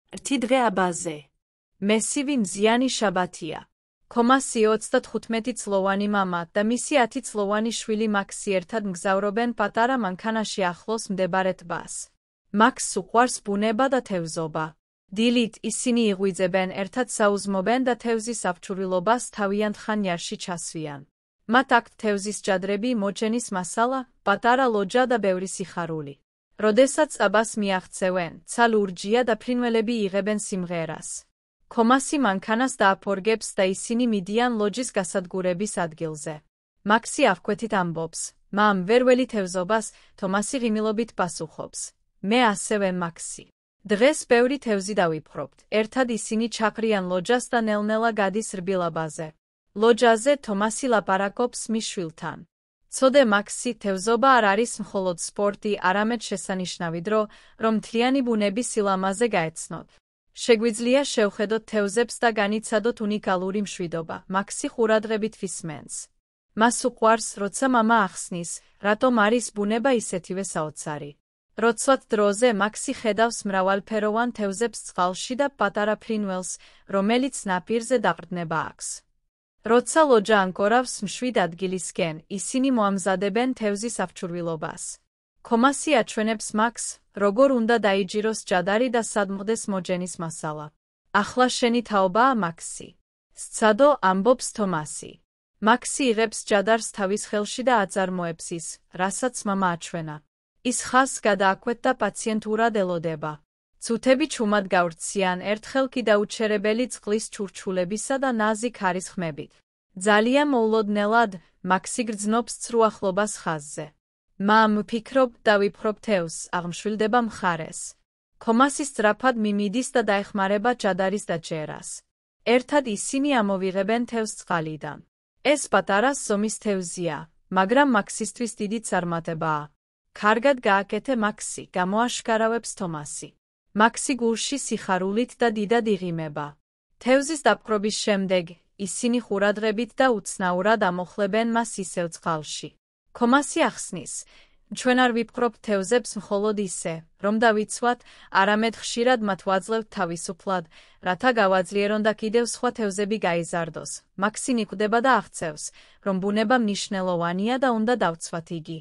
ერთი დღე აბაზე. მესივი მზიანი შაბათია. ქომასი 35 წლოვანი მამა და მისი 10 წლოვანი შვილი მაქსი ერთად მგზავრობენ პატარა მანქანაში ახლოს მდებარე ტბას. მაქსს უყვარს ბუნება და თევზობა. დილით ისინი იღვიძებენ, ერთად საუზმობენ და თევზის აღჭურვილობას თავიანთ იერში ჩასვიან. მათ აქვთ თევზის ჭადრები, მოჩენის მასალა, პატარა ლოჯა და ბევრი სიხარული. როდესაც ტბას მიაღწევენ, ცა ლურჯია და ფრინველები იღებენ სიმღერას. ქომასი მანქანას დააფორგებს და ისინი მიდიან ლოჯის გასადგურების ადგილზე. მაქსი აღკვეთით ამბობს, მამ ვერ ველი თევზობას, თომასი ღიმილობით პასუხობს. მე ასევე მაქსი. დღეს ბევრი თევზი დავიფრობთ. ერთად ისინი ჩაყრიან ლოჯას და ნელ-ნელა გადის რბილაბაზე. ლოჯაზე თომასი ლაპარაკობს მის შვილთან. ცოდე მაქსი, თევზობა არ არის მხოლოდ სპორტი, არამედ შესანიშნავი დრო, რომ მთლიანი ბუნების სილამაზე გაეცნოთ. შეგვიძლია შევხედოთ თევზებს და განიცადოთ უნიკალური მშვიდობა. მაქსი ყურადღებით ვისმენს. მას უყვარს, როცა მამა ახსნის, რატომ არის ბუნება ისეთივე საოცარი. როცვათ დროზე მაქსი ხედავს მრავალფეროვან თევზებს წყალში და პატარა ფრინველს, რომელიც ნაპირზე დაყრდნება აქვს. როცა ლოჯა ანკორავს მშვიდ ადგილისკენ, ისინი მოამზადებენ თევზის აღჭურვილობას. ქომასი აჩვენებს მაქსს, როგორ უნდა დაიჯიროს ჭადარი და სად მღდეს მოჯენის მასალა. ახლა შენი თაობაა, მაქსი. სცადო, ამბობს თომასი. მაქსი იღებს ჭადარს თავის ხელში და აწარმოებს ის, რასაც მამა აჩვენა. ის ხაზს გადააკვეთ და პაციენტურად ელოდება. წუთები ჩუმად გავრციან, ერთხელ კი დაუჩერებელი წყლის ჩურჩულებისა და ნაზი ქარის ხმებით. ძალიან მოულოდნელად, მაქსი გრძნობს ცრუ ახლობას ხაზზე. მამ ვფიქრობ, დავიფრობ თევზს, აღმშვილდება მხარეს. ქომასი სწრაფად მიმიდის და დაეხმარება ჭადარის დაჭერას. ერთად ისინი ამოვიღებენ თევზს წყალიდან. ეს პატარა ზომის თევზია, მაგრამ მაქსისთვის დიდი წარმატებაა. კარგად გააკეთე, მაქსი, გამოაშკარავებს თომასი. მაქსი გულში სიხარულით და დიდად იღიმება. თევზის დაპყრობის შემდეგ, ისინი ყურადღებით და უცნაურად ამოხლებენ მას ისევ წყალში. ქომასი ახსნის, ჩვენ არ ვიფრობთ თევზებს მხოლოდ ისე, რომ დავიცვათ, არამედ ხშირად მათ ვაძლევთ თავისუფლად, რათა გავაძლიერონ და კიდევ სხვა თევზები გაიზარდოს. მაქსი ნიკვდება და აღწევს, რომ ბუნება მნიშვნელოვანია და უნდა დავცვათ იგი.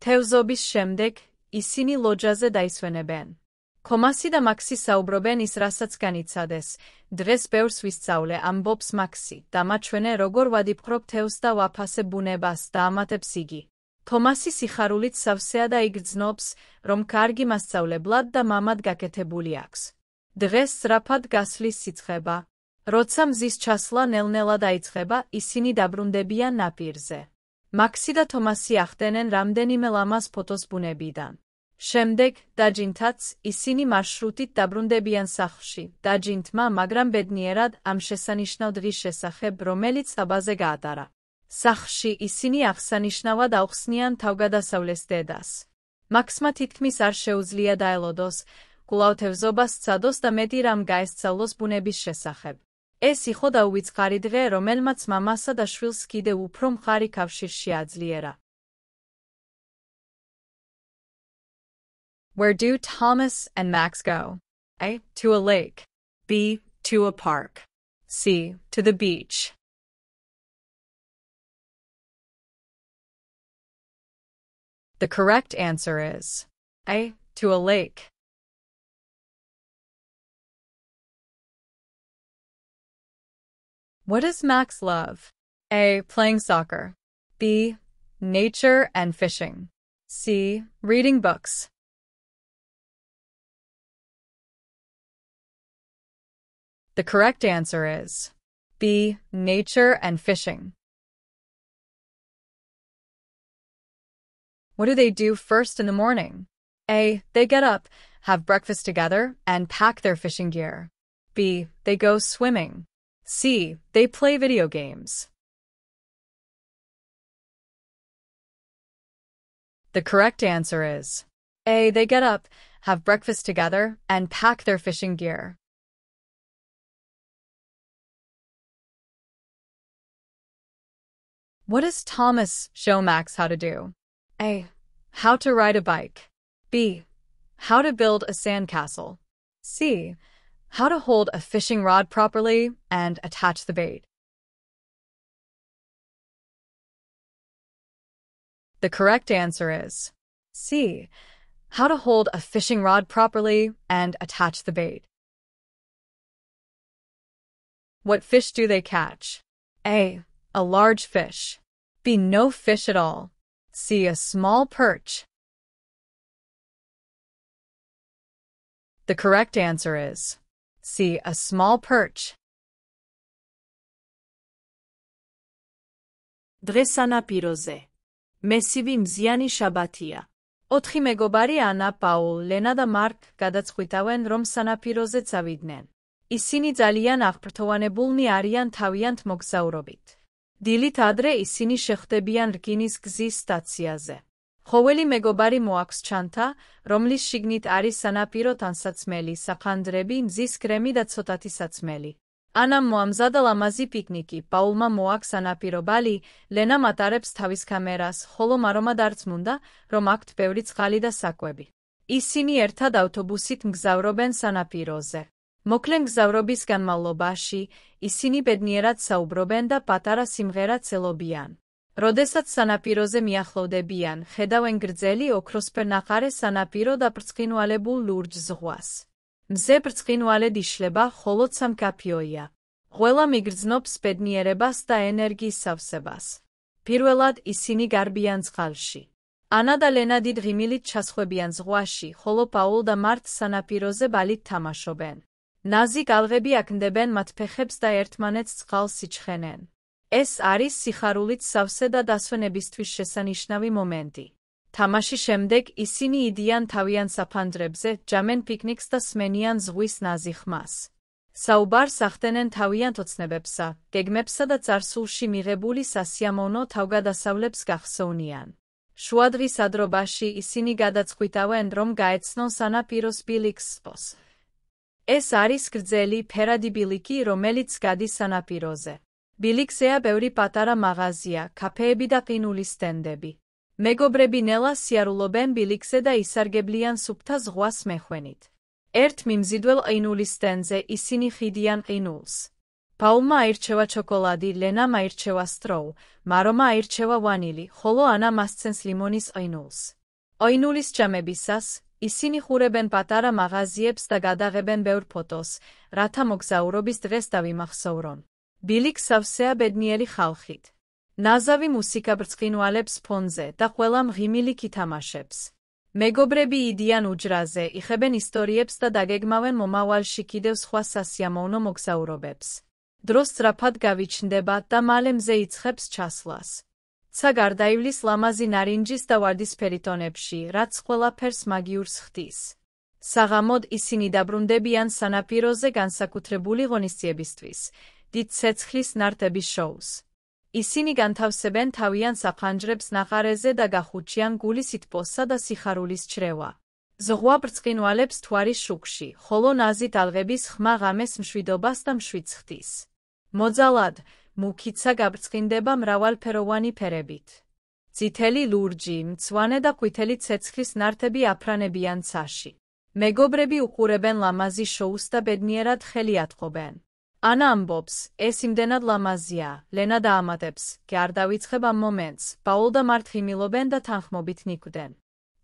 თევზობის შემდეგ, ისინი ლოჯაზე დაისვენებენ. ქომასი და მაქსი საუბრობენ ის, რასაც განიცადეს. დღეს ბევრს ვისწავლე, ამბობს მაქსი, დამაჩვენე, როგორ ვადიფრობ თევზს და ვაფასებ ბუნებას, და ამატებს იგი. თომასი სიხარულით სავსეა და იგრძნობს, რომ კარგი მასწავლებლად და მამად გაკეთებული აქვს. დღეს სწრაფად გასვლის სიცხება. როცა მზის ჩასვლა ნელ-ნელა დაიწყება, ისინი დაბრუნდებიან ნაპირზე. მაქსი და თომასი ახდენენ რამდენიმე ლამაზ ფოტოს ბუნებიდან. შემდეგ, დაჯინთაც, ისინი მარშრუტით დაბრუნდებიან სახლში, დაჯინთმა, მაგრამ ბედნიერად, ამ შესანიშნავ დღის შესახებ, რომელიც ტბაზე გაატარა. სახლში ისინი აღსანიშნავად აუხსნიან თავგადასავლეს დედას. მაქსმა თითქმის არ შეუძლია დაელოდოს, კვლავ თევზობას სცადოს და მეტი რამ გაესწავლოს ბუნების შესახებ. ეს იყო დაუვიწყარი დღე, რომელმაც მამასა და შვილს კიდევ უფრო მყარი კავშირში აძლიერა. Where do Thomas and Max go? A. To a lake. B. To a park. C. To the beach. The correct answer is A. To a lake. What does Max love? A. Playing soccer. B. Nature and fishing. C. Reading books. The correct answer is B. Nature and fishing. What do they do first in the morning? A. They get up, have breakfast together, and pack their fishing gear. B. They go swimming. C. They play video games. The correct answer is A. They get up, have breakfast together, and pack their fishing gear. What does Thomas show Max how to do? A. How to ride a bike. B. How to build a sandcastle. C. How to hold a fishing rod properly and attach the bait. The correct answer is C. How to hold a fishing rod properly and attach the bait. What fish do they catch? A. A large fish. B. No fish at all. C. A small perch. The correct answer is C. A small perch. დღეს სანაპიროზე. მესივი მზიანი შაბათია. 4 მეგობარი ანა, პაულ, ლენა და მარკ გადაწყვიტავენ, რომ სანაპიროზე წავიდნენ. ისინი ძალიან აღფრთოვანებულნი არიან თავიანთ მოგზაურობით. დილით ადრე ისინი შეხვდებიან რკინის გზის სტაციაზე. ყოველი მეგობარი მოაქვს ჩანთა, რომლის შიგნით არის სანაპირო ტანსაცმელი, საფანძრები, მზის კრემი და ცოტათი საწმელი. ანამ მოამზადა ლამაზი პიკნიკი, პაულმა მოაქვს სანაპირო ბალი, ლენამ ატარებს თავის კამერას, ხოლო მარომად არც მუნდა, რომ აქვთ ბევრი წყალი და საკვები. ისინი ერთად ავტობუსით მგზავრობენ სანაპიროზე. მოკლე მგზავრობის განმავლობაში ისინი ბედნიერად საუბრობენ და პატარა სიმღერაც ელობიან. როდესაც სანაპიროზე მიახლოვდებიან, ხედავენ გრძელი ოქროსფერ ნახარე სანაპირო და ბრწყინვალებულ ლურჯ ზღვას. მზე ბრწყინვალედ იშლება, ხოლო სამკაფიოია. ყველა მიგრძნობს ბედნიერებას და ენერგიის სავსებას. პირველად ისინი გარბიან წყალში. ანა და ლენა დიდ ღიმილით ჩასხვებიან ზღვაში, ხოლო პაულ და მართ სანაპიროზე ბალით თამაშობენ. ნაზი კალღები აკნდებენ მათ ფეხებს და ერთმანეთს წყალს იჩხენენ. ეს არის სიხარულით სავსე და დასვენებისთვის შესანიშნავი მომენტი. თამაშის შემდეგ ისინი იდიან თავიან საფანძრებზე, ჯამენ პიკნიკს და სმენიან ზღვის ნაზი ხმას. საუბარს ახდენენ თავიანთ ოცნებებსა, გეგმებსა და წარსულში მიღებული სასიამოვნო თავგადასავლებს გახსოვნიან. შუადღის ადრობაში ისინი გადაწყვიტავენ, რომ გაეცნონ სანაპიროს ბილიკს. ეს არის გრძელი, ფერადი ბილიკი, რომელიც გადის სანაპიროზე. ბილიკზეა ბევრი პატარა მაღაზია, კაფეები და ყინულის სტენდები. მეგობრები ნელა სიარულობენ ბილიკზე და ისარგებლიან სუფთა ზღვას მეხვენით. ერთ მიმზიდველ ყინულის სტენდზე ისინი ხიდიან ყინულს. პაულმა აირჩევა ჩოკოლადი, ლენამ აირჩევა სტროუ, მარომა აირჩევა ვანილი, ხოლო ანამ ასცენს ლიმონის ყინულს. ყინულის ჯამებისას ისინი ხურებენ პატარა მაღაზიებს და გადაღებენ ბევრ ფოტოს, რათა მოგზაურობის დღეს დავიმახსოვრონ. ბილიკს სავსეა ბედნიერი ხალხით. ნაზავი მუსიკა ბრწყინვალებს ფონზე და ყველამ ღიმილით ითამაშებს. მეგობრები იდიან უჯრაზე, იხებენ ისტორიებს და დაგეგმავენ მომავალში კიდევ სხვა სასიამოვნო მოგზაურობებს. დრო სწრაფად გავიჩნდება და მალე მზე იწყებს ჩასვლას. ცა გარდაივლის ლამაზი ნარინჯის და ვარდისფერი ტონებში, რაც ყველაფერს მაგიურს ხდის. საღამოდ ისინი დაბრუნდებიან სანაპიროზე განსაკუთრებული ღონისძიებისთვის, დიდ ცეცხლის ნარტების შოუს. ისინი განთავსებენ თავიან საფანჯრებს ნახარეზე და გახუჩიან გულის ითბოსა და სიხარულის ჩრევა. ზღვა ბრწყინვალებს თვარის შუქში, ხოლო ნაზი ტალღების ხმა ღამეს მშვიდობას და მშვიდს ხდის. მოძალად, მუქიცა გაბრწყინდება მრავალფეროვანი ფერებით. წითელი ლურჯი, მწვანე და ყვითელი ცეცხლის ნარტები აფრანებიან ცაში. მეგობრები უყურებენ ლამაზი შოუს და ბედნიერად ხელი ატყობენ. ანა ამბობს, ეს იმდენად ლამაზია, ლენა დაამატებს, კი არ დავიწყებ ამ მომენტს, პაულ და მართ ღიმილობენ და თანხმობით ნიკვდნენ.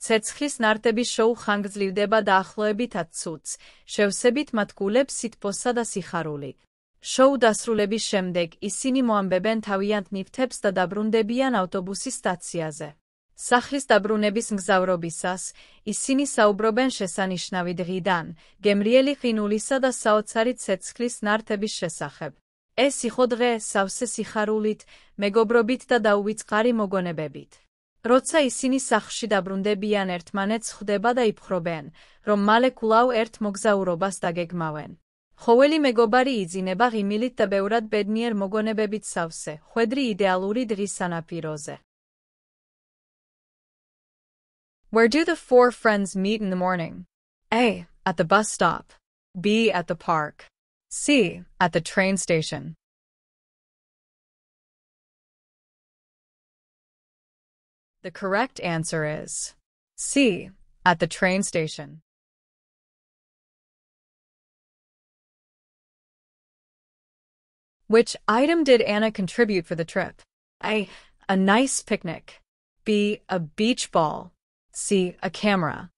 ცეცხლის ნარტების შოუ ხანგრძლივდება დაახლოებითად წუთს, შევსებით მათ გულებს სითბოსა და სიხარული. შოუ დასრულების შემდეგ ისინი მოამბებენ თავიანთ ნივთებს და დაბრუნდებიან ავტობუსის სტაციაზე. სახლის დაბრუნების მგზავრობისას ისინი საუბრობენ შესანიშნავი დღიდან, გემრიელი ყინულისა და საოცარი ცეცხლის ნარტების შესახებ. ეს იყო დღე სავსე სიხარულით, მეგობრობით და დაუვიწყარი მოგონებებით. როცა ისინი სახლში დაბრუნდებიან, ერთმანეთს ხვდება და იფხრობენ, რომ მალე კვლავ ერთ მოგზაურობას დაგეგმავენ. ყოველი მეგობარი იძინება ღიმილით და ბევრად ბედნიერ მოგონებებით სავსე, ხვედრი იდეალური დღის სანაპიროზე. Where do the four friends meet in the morning? A. At the bus stop. B. At the park. C. At the train station. The correct answer is C. At the train station. Which item did Anna contribute for the trip? A. A nice picnic. B. A beach ball. C. A camera.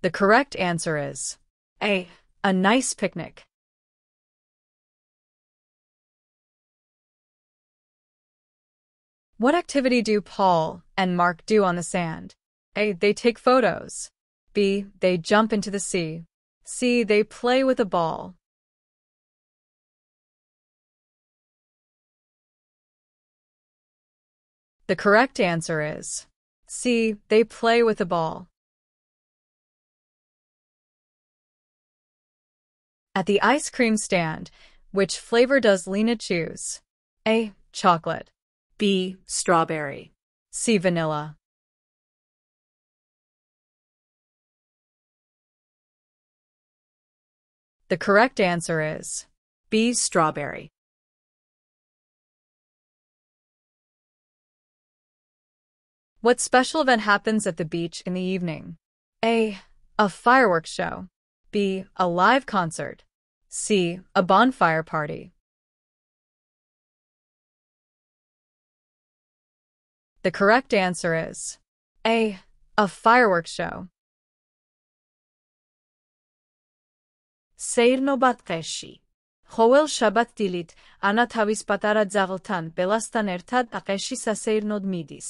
The correct answer is A. A nice picnic. What activity do Paul and Mark do on the sand? A. They take photos. B. They jump into the sea. C. They play with a ball. The correct answer is C. They play with a ball. At the ice cream stand, which flavor does Lena choose? A. Chocolate. B. Strawberry. C. Vanilla. The correct answer is B. Strawberry. What special event happens at the beach in the evening? A. A fireworks show. B. A live concert. C. A bonfire party. The correct answer is A. A fireworks show. Seirnობა დღეში. Ყოველ შაბათ-დილით ანა თავის პატარა ძაღლთან ბელასთან ერთად ტყეში სასეირნოდ მიდის.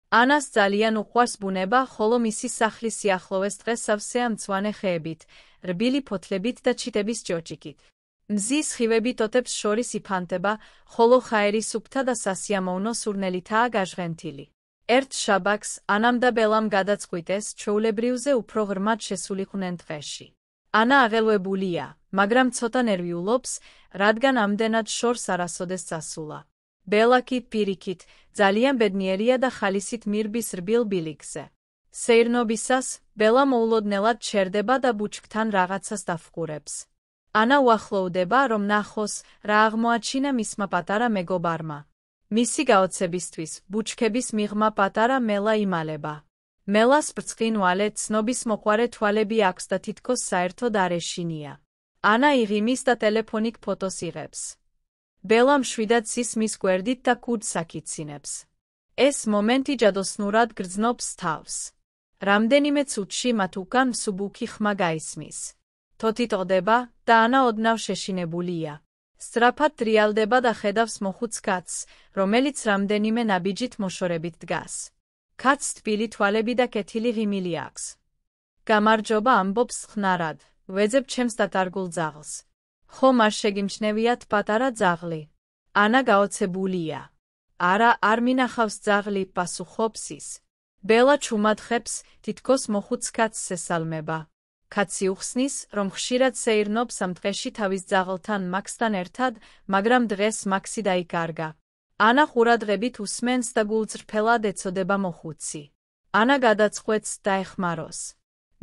ანას ძალიან უყვარს ბუნება, ხოლო მისი სახლის სიახლოვეს დღეს სავსეა მწვანე ხეებით, რბილი ფოთლებით და ჩიტების ჭოჭიკით. მზის სხივები ტოტებს შორის იფანტება, ხოლო ხაერი სუფთა და სასიამოვნო სურნელითაა გაჟღენთილი. ერთ შაბათს ანამ და ბელამ გადაწყვიტეს ჩვეულებრივზე უფრო ღრმად შესულიყვნენ ტყეში. ანა აღელვებულია, მაგრამ ცოტა ნერვიულობს, რადგან ამდენად შორს არასოდეს წასულა. ბელა კი პირიქით, ძალიან ბედნიერია და ხალისით მირბის რბილ ბილიკზე. სეირნობისას, ბელა მოულოდნელად ჩერდება და ბუჩქთან რაღაცას დაფხურებს. ანა უახლოვდება, რომ ნახოს, რა აღმოაჩინა მისმა პატარა მეგობარმა. მისი გაოცებისთვის, ბუჩქების მიღმა პატარა მელა იმალება. მელას ბრწყინვალე, ცნობის მოყვარე თვალები აქვს და თითქოს საერთოდ არ ეშინია. ანა იღიმის და ტელეფონიკ ფოტოს იღებს. ბელა მშვიდად ცის მის გვერდით და კუდს აკიცინებს. ეს მომენტი ჯადოსნურად გრძნობს თავს. რამდენიმე წუთში მათ უკან მსუბუქი ხმა გაისმის. თოთი ტყდება და ანა ოდნავ შეშინებულია. სწრაფად დრიალდება და ხედავს მოხუც კაცს, რომელიც რამდენიმე ნაბიჯით მოშორებით დგას. კაცს თბილი თვალები და კეთილი ღიმილი აქვს. გამარჯობა, ამბობს ხნარად, ვეძებ ჩემს დატარგულ ძაღლს. ხომ არ შეგიმჩნევიათ პატარა ძაღლი? ანა გაოცებულია. არა, არ მინახავს ძაღლი, პასუხობს ის. ბელა ჩუმად ხებს, თითქოს მოხუც კაცს ესალმება. კაცი უხსნის, რომ ხშირად სეირნობს ამ ტყეში თავის ძაღლთან მაქსთან ერთად, მაგრამ დღეს მაქსი დაიკარგა. ანა ყურადღებით უსმენს და გულწრფელად ეწოდება მოხუცი. ანა გადაწყვეტს დაეხმაროს.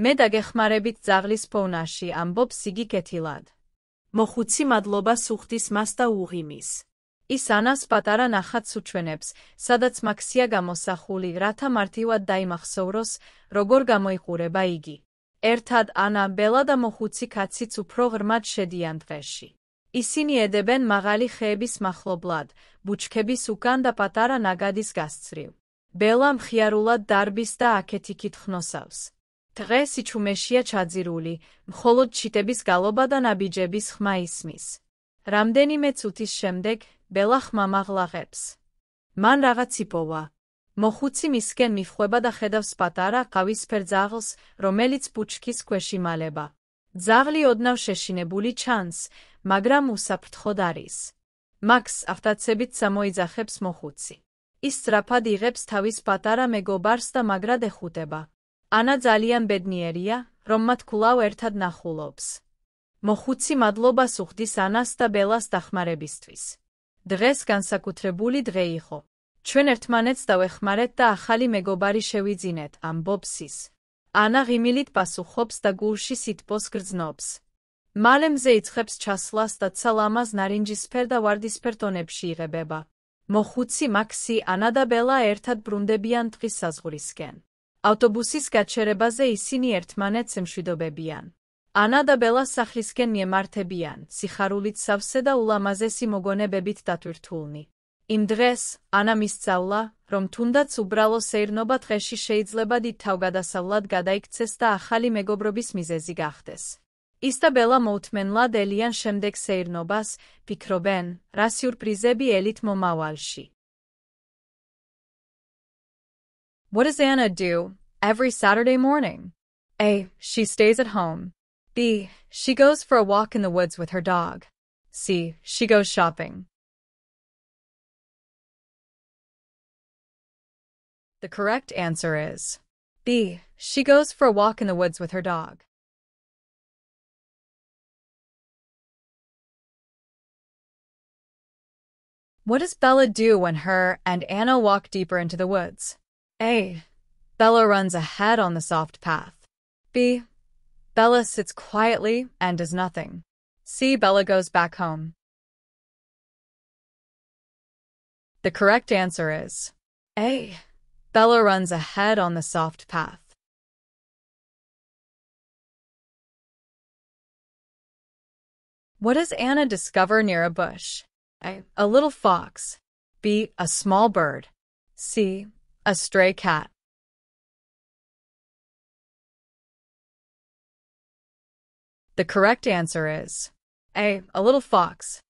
მე დაგეხმარებით ძაღლის ფოვნაში, ამბობს იგი კეთილად. მოხუცი მადლობას უხდის მას და უღიმის. ის ანას პატარა ნახატს უჩვენებს, სადაც მაქსია გამოსახული, რათა მარტივად დაიმახსოვროს, როგორ გამოიყურება იგი. ერთად ანა, ბელა და მოხუცი კაციც უფრო ღრმად შედიან ტყეში. ისინი ედებენ მაღალი ხეების მახლობლად, ბუჩქების უკან და პატარა ნაგადის გასწვრივ. ბელა მხიარულად დარბის და აქეთ-იქით ხნოსავს. დღე სიჩუმეშია ჩაძირული, მხოლოდ ჩიტების გალობა და ნაბიჯების ხმა ისმის. რამდენიმე წუთის შემდეგ, ბელა ხმამაღლაღებს. მან რაღაც იპოვა. მოხუცი მისკენ მიჰყვება და ხედავს პატარა ყავისფერ ძაღლს, რომელიც ბუჩქის ქვეშ იმალება. ძაღლი ოდნავ შეშინებული ჩანს, მაგრამ უსაფრთხოდ არის. მაქსს აღტაცებით წამოიძახებს მოხუცი. ის სწრაფად იღებს თავის პატარა მეგობარს და მაგრად ეხუტება. ანა ძალიან ბედნიერია, რომ მათ კვლავ ერთად ნახულობს. მოხუცი მადლობას უხდის ანას და ბელას დახმარებისთვის. დღეს განსაკუთრებული დღე იყო. ჩვენ ერთმანეთს დავეხმარეთ და ახალი მეგობარი შევიძინეთ, ამბობს ის. ანა ღიმილით პასუხობს და გულში სითბოს გრძნობს. მალე მზე იწყებს ჩასვლას და ცა ლამაზ ნარინჯისფერ და ვარდისფერ ტონებში იღებება. მოხუცი, მაქსი, ანა და ბელა ერთად ბრუნდებიან ტყის საზღვრისკენ. ავტობუსის გაჩერებაზე ისინი ერთმანეთს ემშვიდობებიან. ანა და ბელა სახლისკენ მიემართებიან, სიხარულით სავსე და ულამაზესი მოგონებებით დათვირთულნი. იმ დღეს ანამ ისწავლა, რომ თუნდაც უბრალო სეირნობა დღეში შეიძლება დიდ თავგადასავლად გადაიქცეს და ახალი მეგობრობის მიზეზი გახდეს. ის და ბელა მოუთმენლად ელიან შემდეგ სეირნობას, ფიქრობენ, რა სიურპრიზები ელით მომავალში. What does Anna do every Saturday morning? A. She stays at home. B. She goes for a walk in the woods with her dog. C. She goes shopping. The correct answer is B. She goes for a walk in the woods with her dog. What does Bella do when her and Anna walk deeper into the woods? A. Bella runs ahead on the soft path. B. Bella sits quietly and does nothing. C. Bella goes back home. The correct answer is A. Bella runs ahead on the soft path. What does Anna discover near a bush? A. A little fox. B. A small bird. C. A stray cat. The correct answer is A. A little fox.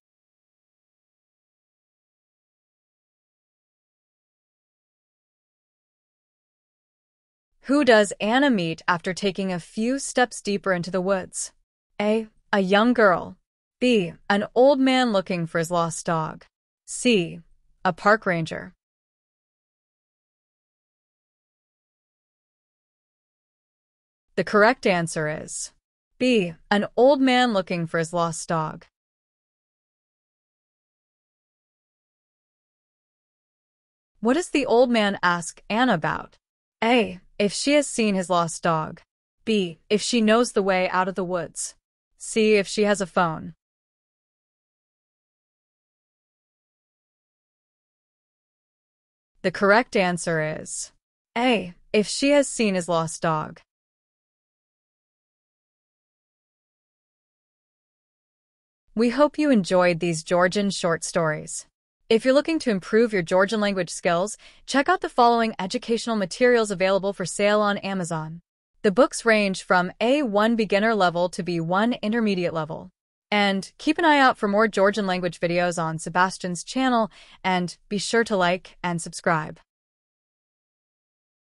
Who does Anna meet after taking a few steps deeper into the woods? A. A young girl. B. An old man looking for his lost dog. C. A park ranger. The correct answer is B. An old man looking for his lost dog. What does the old man ask Anna about? A. If she has seen his lost dog. B. If she knows the way out of the woods. C. If she has a phone. The correct answer is A. If she has seen his lost dog. We hope you enjoyed these Georgian short stories. If you're looking to improve your Georgian language skills, check out the following educational materials available for sale on Amazon. The books range from A1 beginner level to B1 intermediate level. And keep an eye out for more Georgian language videos on Sebastian's channel, and be sure to like and subscribe.